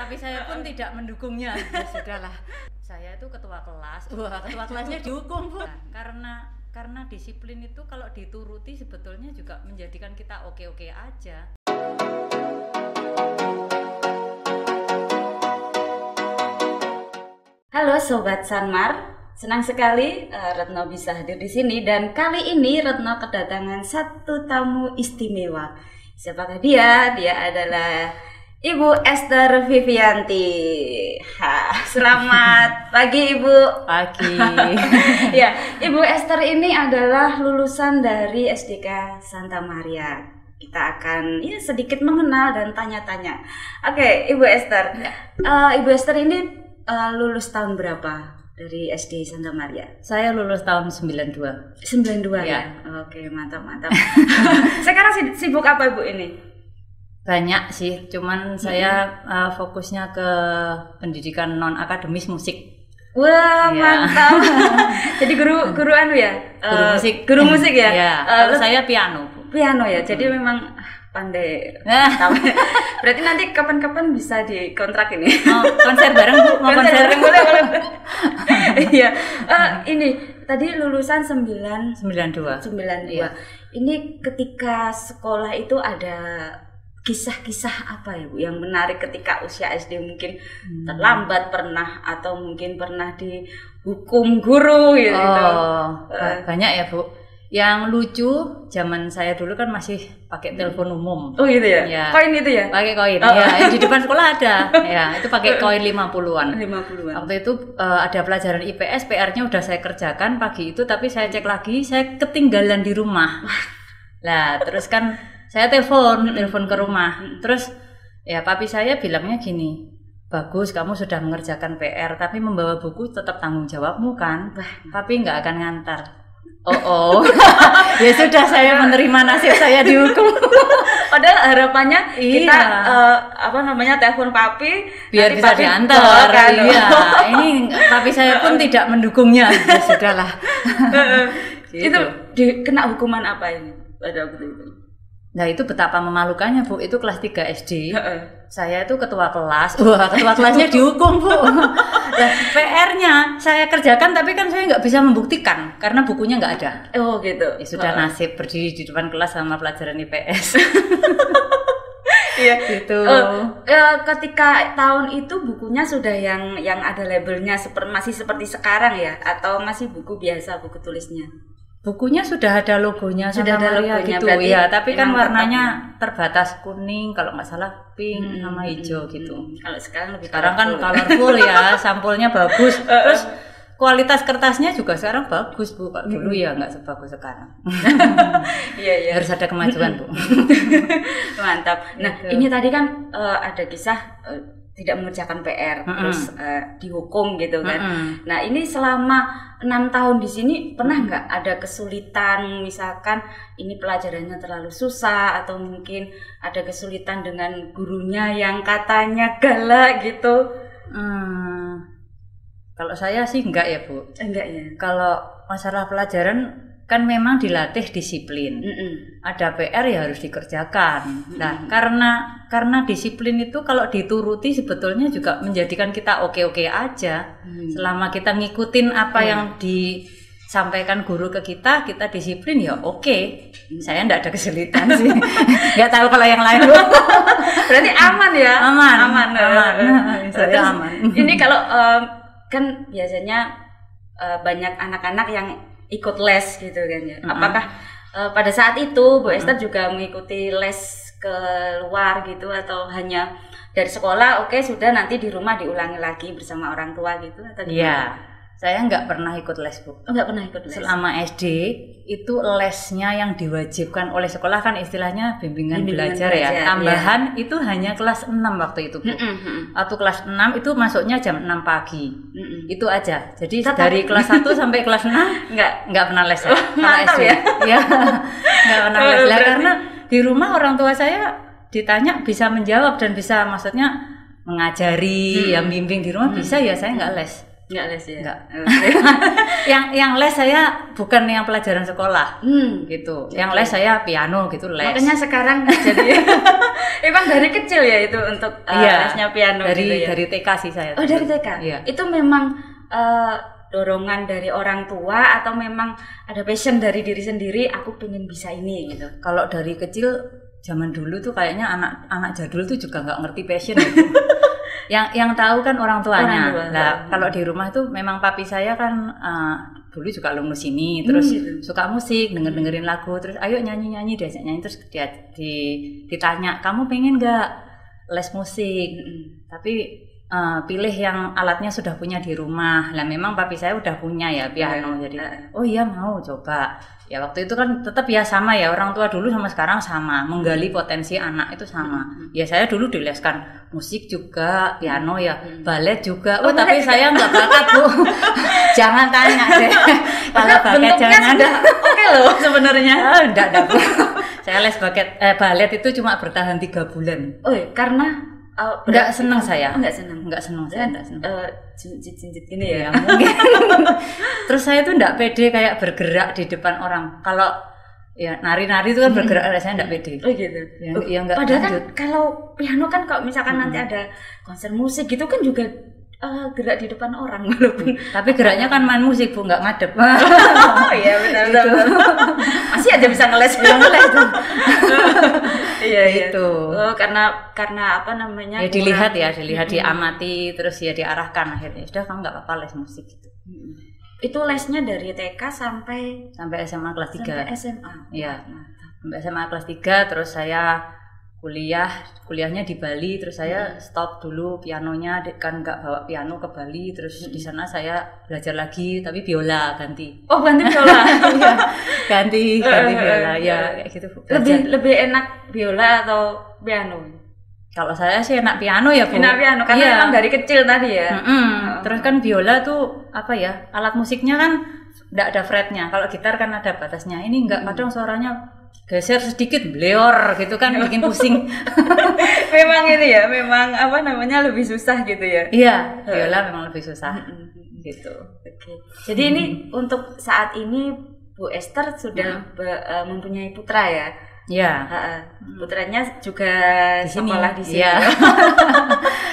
Tapi saya pun tidak mendukungnya. Ya, sudahlah. Saya itu ketua kelas. Wah, ketua kelasnya dihukum, Bu. Karena disiplin itu kalau dituruti sebetulnya juga menjadikan kita oke-oke aja. Halo Sobat Sanmar, senang sekali Retno bisa hadir di sini dan kali ini Retno kedatangan satu tamu istimewa. Siapakah dia? Dia adalah Ibu Esther Vivianti. Selamat pagi Ibu. Pagi. Ya, Ibu Esther ini adalah lulusan dari SDK Santa Maria. Kita akan sedikit mengenal dan tanya-tanya. Oke, Ibu Esther. Ibu Esther ini lulus tahun berapa dari SD Santa Maria? Saya lulus tahun 92. 92 ya? Oke, mantap. Sekarang sibuk apa Ibu ini? Banyak sih, cuman saya fokusnya ke pendidikan non-akademis musik. Wah, mantap. Jadi guru anu ya? Guru musik ya? Ya, kalau saya piano, Bu. Piano ya, jadi memang pandai. Berarti nanti kapan-kapan bisa dikontrak ini. Mau konser bareng Bu? Mau konser bareng boleh. Iya. Ini tadi lulusan 92. Iya. Ini ketika sekolah itu ada kisah-kisah apa ya Bu yang menarik ketika usia SD, mungkin terlambat pernah atau mungkin pernah dihukum guru gitu. Banyak ya Bu. Yang lucu zaman saya dulu kan masih pakai telepon umum. Oh gitu ya? Ya. Koin itu ya? Pakai koin. Ya, di depan sekolah ada. Ya, itu pakai koin 50-an. 50-an. Waktu itu ada pelajaran IPS, PR-nya udah saya kerjakan pagi itu, tapi saya cek lagi, saya ketinggalan di rumah. Lah, terus kan saya telepon ke rumah. Terus ya papi saya bilangnya gini, bagus kamu sudah mengerjakan PR, tapi membawa buku tetap tanggung jawabmu kan. Papi nggak akan ngantar. Ya sudah, saya menerima nasib saya dihukum. Padahal harapannya kita telepon papi biar bisa diantar kan. Iya, ini papi saya pun tidak mendukungnya. Ya sudahlah. Gitu. Itu kena hukuman apa ini pada waktu itu? Nah itu betapa memalukannya Bu, itu kelas 3 SD. Saya itu ketua kelas. Wah, ketua kelasnya dihukum Bu. Nah, PR-nya saya kerjakan tapi kan saya nggak bisa membuktikan karena bukunya nggak ada. Oh gitu. Ya sudah, nasib berdiri di depan kelas sama pelajaran IPS. Iya gitu. Ketika tahun itu bukunya sudah yang ada labelnya masih seperti sekarang ya, atau masih buku biasa, buku tulisnya? Bukunya sudah ada logonya, sudah ada logonya gitu ya, tapi kan warnanya terbatas kuning, kalau nggak salah pink sama hijau gitu. Kalau sekarang kan colorful ya, sampulnya bagus. Terus kualitas kertasnya juga sekarang bagus Bu, Pak. Dulu ya nggak sebagus sekarang. Iya. Harus ada kemajuan Bu. Mantap. Nah ini tadi kan ada kisah tidak mengerjakan PR, terus dihukum gitu kan. Nah ini selama 6 tahun di sini pernah nggak ada kesulitan, misalkan ini pelajarannya terlalu susah atau mungkin ada kesulitan dengan gurunya yang katanya galak gitu? Kalau saya sih enggak ya Bu. Enggak ya. Kalau masalah pelajaran kan memang dilatih disiplin. Ada PR ya harus dikerjakan. Nah, karena disiplin itu kalau dituruti sebetulnya juga menjadikan kita oke-oke aja. Selama kita ngikutin apa yang disampaikan guru ke kita disiplin ya oke. Saya enggak ada kesulitan sih. Enggak tahu kalau yang lain. Berarti aman ya? Aman. Saya aman. Ini kalau kan biasanya banyak anak-anak yang ikut les gitu kan ya. Apakah pada saat itu Bu Esther juga mengikuti les ke luar gitu, atau hanya dari sekolah sudah nanti di rumah diulangi lagi bersama orang tua gitu atau gimana? Iya. Saya nggak pernah ikut les Bu. Nggak pernah ikut les. Selama SD itu lesnya yang diwajibkan oleh sekolah kan istilahnya bimbingan belajar ya. Tambahan itu hanya kelas 6 waktu itu Bu. Waktu kelas 6 itu masuknya jam 6 pagi. Itu aja. Jadi dari kelas 1 sampai kelas 6 nggak pernah les ya. Kalau SD ya. Nggak pernah les lah, karena di rumah orang tua saya ditanya bisa menjawab dan bisa maksudnya mengajari, yang bimbing di rumah bisa ya, saya nggak les. Enggak les ya? Enggak. yang les saya bukan yang pelajaran sekolah. Gitu. Yang les saya piano gitu, les. Makanya sekarang jadi emang dari kecil ya itu untuk lesnya piano dari gitu ya? Dari TK sih saya. Oh, dari TK. Iya. Itu memang dorongan dari orang tua atau memang ada passion dari diri sendiri, aku pengen bisa ini gitu. Kalau dari kecil zaman dulu tuh kayaknya anak jadul tuh juga nggak ngerti passion gitu. yang tahu kan orang tuanya. Nah, kalau di rumah tuh memang papi saya kan dulu juga alumnus sini, terus suka musik, dengerin lagu, terus ayo nyanyi diajak nyanyi, terus dia ditanya, kamu pengen nggak les musik? Tapi pilih yang alatnya sudah punya di rumah. Lah memang papi saya udah punya ya piano, jadi oh iya mau coba. Ya waktu itu kan tetap ya sama ya, orang tua dulu sama sekarang sama, menggali potensi anak itu sama. Ya saya dulu dileskan musik juga, piano ya, balet juga. Oh tapi saya nggak bakat Bu. Jangan tanya deh. Kalau bakat jangan. Oke loh sebenarnya. Enggak Bu. Saya les balet itu cuma bertahan 3 bulan. Oh iya, karena enggak senang saya. Enggak senang saya. Enggak senang. Jinjit gini ya. Mungkin. Terus saya tuh enggak pede kayak bergerak di depan orang. Kalau ya nari-nari itu kan bergerak, saya enggak pede. Oh gitu. Ya enggak. Padahal kan kalau piano kan kalau misalkan nanti ada konser musik gitu kan juga gerak di depan orang walaupun. Tapi geraknya kan main musik Bu, enggak ngadep. Oh iya benar. Masih aja bisa ngeles tuh. Iya itu. Oh, karena apa namanya? Ya dilihat diamati, terus ya diarahkan akhirnya. Sudah kamu enggak apa-apa les musik gitu. Itu lesnya dari TK sampai SMA kelas 3. Sampai SMA. Iya. Sampai SMA kelas 3, terus saya kuliahnya di Bali, terus saya stop dulu pianonya, kan nggak bawa piano ke Bali, terus di sana saya belajar lagi tapi biola ganti. Oh ganti biola. Iya, ganti biola ya kayak gitu. Lebih enak biola atau piano? Kalau saya sih enak piano ya Bu. Enak piano karena memang dari kecil tadi ya. Terus kan biola tuh apa ya, alat musiknya kan nggak ada fretnya. Kalau gitar kan ada batasnya. Ini nggak, kadang suaranya geser sedikit bleor gitu kan, bikin pusing. Memang ini ya, memang apa namanya lebih susah gitu ya. Iya, biola memang lebih susah. Gitu. Oke. Jadi ini untuk saat ini Bu Esther sudah mempunyai putra ya. Iya. Putranya juga di sini. Sekolah di sini. Iya.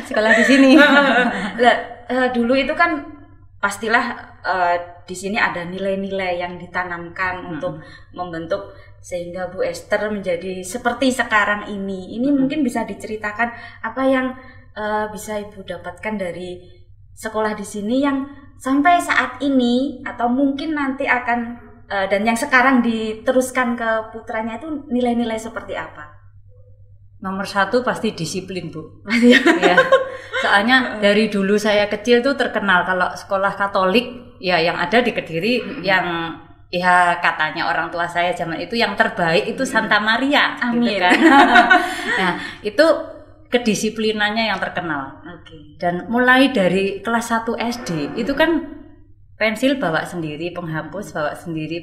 Sekolah di sini. Lah, dulu itu kan pastilah di sini ada nilai-nilai yang ditanamkan untuk membentuk sehingga Bu Esther menjadi seperti sekarang ini. Ini mungkin bisa diceritakan apa yang bisa Ibu dapatkan dari sekolah di sini yang sampai saat ini atau mungkin nanti akan dan yang sekarang diteruskan ke putranya itu nilai-nilai seperti apa? Nomor 1 pasti disiplin Bu. Ya. Soalnya dari dulu saya kecil tuh terkenal kalau sekolah Katolik ya yang ada di Kediri yang ya katanya orang tua saya zaman itu yang terbaik itu Santa Maria. Amin. Gitu kan. Nah itu kedisiplinannya yang terkenal. Dan mulai dari kelas 1 SD itu kan pensil bawa sendiri, penghapus bawa sendiri,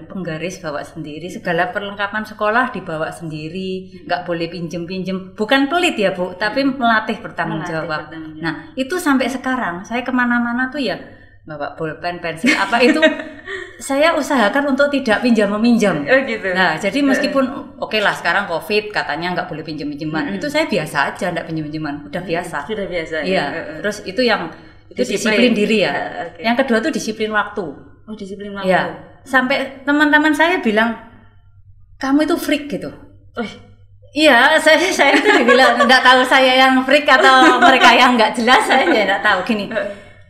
penggaris bawa sendiri, segala perlengkapan sekolah dibawa sendiri, nggak boleh pinjem-pinjem. Bukan pelit ya Bu, tapi melatih bertanggung jawab. Nah itu sampai sekarang saya kemana-mana tuh ya bawa bolpen, pensil apa itu saya usahakan untuk tidak pinjam-meminjam. Oh gitu. Nah jadi meskipun oke lah sekarang COVID katanya nggak boleh pinjam-pinjaman, itu saya biasa aja nggak pinjam-pinjaman, udah biasa. Sudah biasa. Iya. Terus itu yang itu disiplin diri ya. Yang kedua tuh disiplin waktu. Oh disiplin waktu. Ya. Sampai teman-teman saya bilang kamu itu freak gitu. Iya, saya itu dibilang nggak tahu saya yang freak atau mereka yang nggak jelas, saya nggak tahu gini.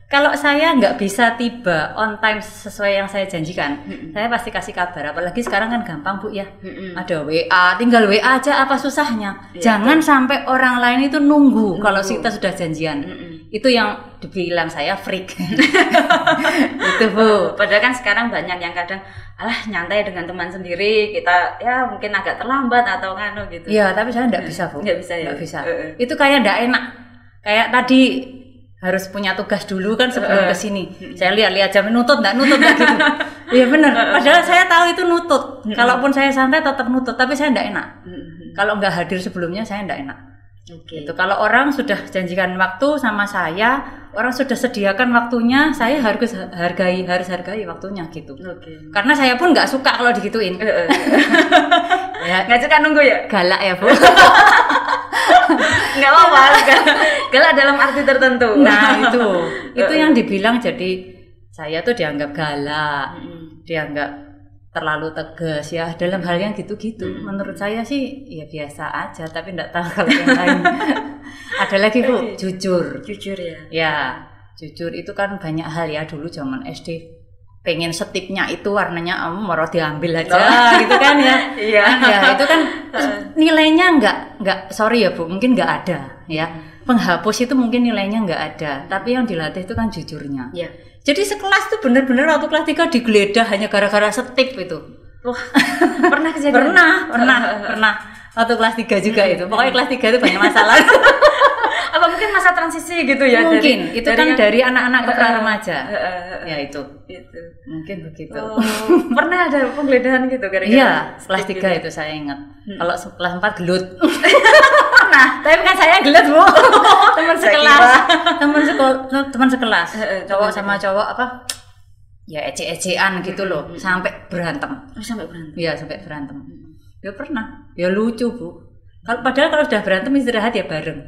Kalau saya nggak bisa tiba on time sesuai yang saya janjikan, saya pasti kasih kabar. Apalagi sekarang kan gampang Bu ya, ada WA, tinggal WA aja apa susahnya. Jangan sampai orang lain itu nunggu kalau kita sudah janjian. Itu yang dibilang saya freak. Itu Bu. Padahal kan sekarang banyak yang kadang nyantai dengan teman sendiri, kita ya mungkin agak terlambat atau kan gitu. Iya, tapi saya nggak bisa Bu. Nggak bisa ya. Nggak bisa. Itu kayak nggak enak. Kayak tadi harus punya tugas dulu kan sebelum ke sini. Saya lihat jam nutut enggak gitu. Iya benar. Padahal saya tahu itu nutut. Kalaupun saya santai tetap nutut, tapi saya enggak enak. Kalau enggak hadir sebelumnya saya enggak enak. Gitu. Kalau orang sudah janjikan waktu sama saya, orang sudah sediakan waktunya, saya harus hargai waktunya gitu. Karena saya pun nggak suka kalau digituin. Ya, nggak suka nunggu ya? Galak ya Bu. Nggak apa-apa, galak dalam arti tertentu. Nah itu yang dibilang, jadi saya tuh dianggap galak, dianggap terlalu tegas ya dalam hal yang gitu-gitu. Menurut saya sih ya biasa aja, tapi enggak tahu kalau yang lain. Ada lagi Bu, jujur ya. Ya, jujur itu kan banyak hal ya. Dulu zaman SD pengen setipnya itu warnanya mau diambil aja gitu kan ya. Iya. Ya itu kan nilainya enggak sorry ya Bu, mungkin enggak ada ya. Penghapus itu mungkin nilainya enggak ada, tapi yang dilatih itu kan jujurnya. Iya. Jadi sekelas tuh bener-bener waktu kelas 3 digeledah hanya gara-gara setip itu. Wah, pernah kejadian? Pernah. Waktu kelas 3 juga itu. Pokoknya kelas 3 itu banyak masalah. Apa mungkin masa transisi gitu ya? Mungkin, itu kan dari anak-anak ke remaja. Ya itu. Mungkin begitu. Pernah ada penggeledahan gitu gara-gara? Iya, kelas 3 itu saya ingat. Kalau kelas 4 gelut. Nah, tapi kan saya gelut Bu. Teman sekelas. Cowok sama cowok apa? Ya ece-ecean gitu loh, sampai berantem. Iya, sampai berantem. Ya pernah. Ya lucu Bu. Padahal kalau sudah berantem istirahat ya bareng.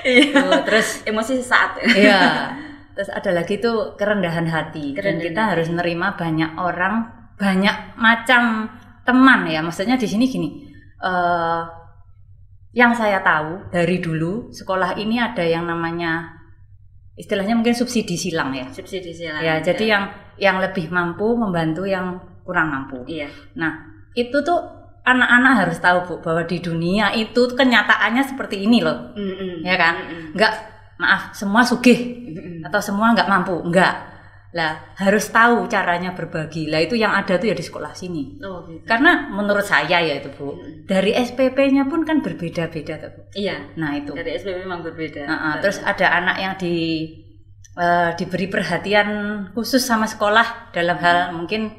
Iya. Terus emosi sesaat. Iya. Terus ada lagi tuh kerendahan hati. Dan kita harus menerima banyak orang, banyak macam teman ya. Maksudnya di sini gini. Yang saya tahu dari dulu sekolah ini ada yang namanya istilahnya mungkin subsidi silang ya. Subsidi silang. Ya, jadi yang lebih mampu membantu yang kurang mampu. Iya. Nah, itu tuh anak-anak harus tahu Bu bahwa di dunia itu kenyataannya seperti ini loh. Ya kan? Enggak, maaf, semua sugih atau semua enggak mampu, enggak. Lah, harus tahu caranya berbagi. Lah itu yang ada tuh ya di sekolah sini. Gitu. Karena menurut saya ya itu Bu, dari SPP-nya pun kan berbeda-beda tuh Bu. Iya. Nah, itu. Dari SPP memang berbeda. Terus ada anak yang diberi perhatian khusus sama sekolah dalam hal mungkin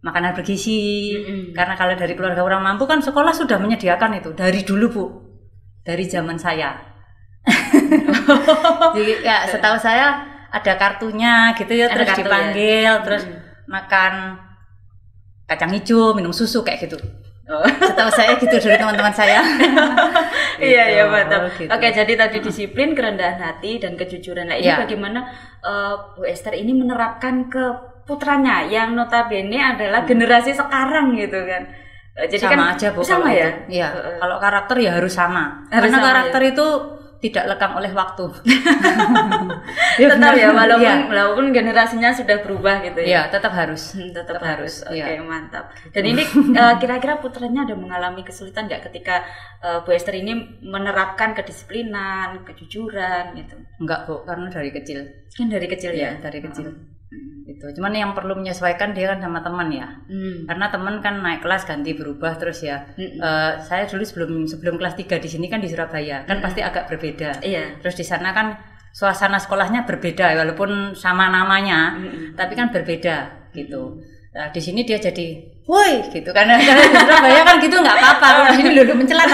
makanan bergizi. Karena kalau dari keluarga orang mampu kan sekolah sudah menyediakan itu dari dulu Bu. Dari zaman saya. Jadi ya setahu saya ada kartunya gitu ya, terus dipanggil, terus makan kacang hijau, minum susu kayak gitu. Setahu saya gitu dari teman-teman saya. Gitu. Iya mantap. Gitu. Oke, jadi tadi disiplin, kerendahan hati dan kejujuran. Nah, ini bagaimana Bu Esther ini menerapkan ke putranya yang notabene adalah generasi sekarang gitu kan. Jadi sama kan aja Bu. Sama ya? Iya. Kalau karakter ya harus sama. Karena sama, karakter itu tidak lekang oleh waktu. Tetap ya, walaupun generasinya sudah berubah gitu ya. Iya, tetap harus. Tetap harus. Oke, mantap. Dan ini kira-kira putranya ada mengalami kesulitan nggak ketika Bu Esther ini menerapkan kedisiplinan, kejujuran gitu? Enggak Bu, karena dari kecil. Kan dari kecil ya? Dari kecil. Itu. Cuman yang perlu menyesuaikan dia kan sama teman ya. Karena teman kan naik kelas ganti berubah terus ya. Saya dulu sebelum kelas 3 di sini kan di Surabaya kan pasti agak berbeda. Iya. Terus di sana kan suasana sekolahnya berbeda walaupun sama namanya, tapi kan berbeda gitu. Nah, di sini dia jadi woi gitu karena di Surabaya kan gitu nggak apa-apa, kalau di sini lulu mencela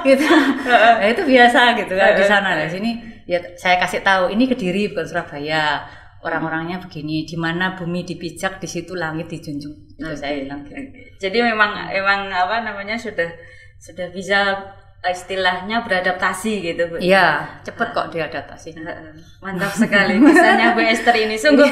gitu. Nah, itu biasa gitu kan di sana. Di sini ya saya kasih tahu ini Kediri bukan Surabaya. Orang-orangnya begini, di mana bumi dipijak di situ langit dijunjung. Itu saya bilang. Jadi memang apa namanya sudah bisa istilahnya beradaptasi gitu Bu. Iya, cepet kok diadaptasi. Mantap sekali misalnya Bu Esther ini sungguh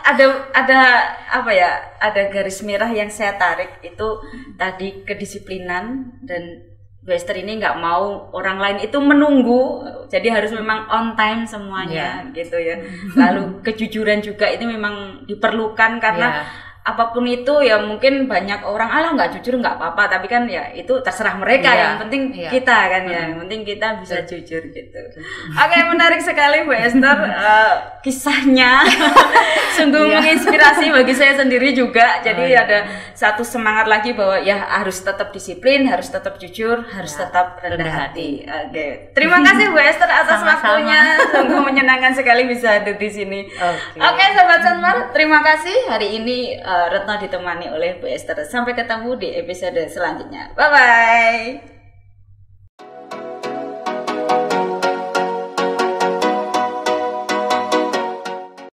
ada apa ya? Ada garis merah yang saya tarik itu tadi kedisiplinan, dan Bu Esther ini nggak mau orang lain itu menunggu, jadi harus memang on time semuanya gitu ya. Lalu kejujuran juga itu memang diperlukan karena apapun itu ya mungkin banyak orang nggak jujur nggak apa-apa, tapi kan ya itu terserah mereka, yang penting kita kan ya, yang penting kita bisa jujur gitu. Oke, menarik sekali Bu Esther kisahnya sungguh menginspirasi bagi saya sendiri juga. Jadi ada satu semangat lagi bahwa ya harus tetap disiplin, harus tetap jujur, harus tetap rendah hati. Oke, terima kasih Bu Esther atas waktunya, sungguh menyenangkan sekali bisa hadir di sini. Oke, Sobat Sanmar, terima kasih hari ini. Retno ditemani oleh Bu Esther. Sampai ketemu di episode selanjutnya. Bye-bye.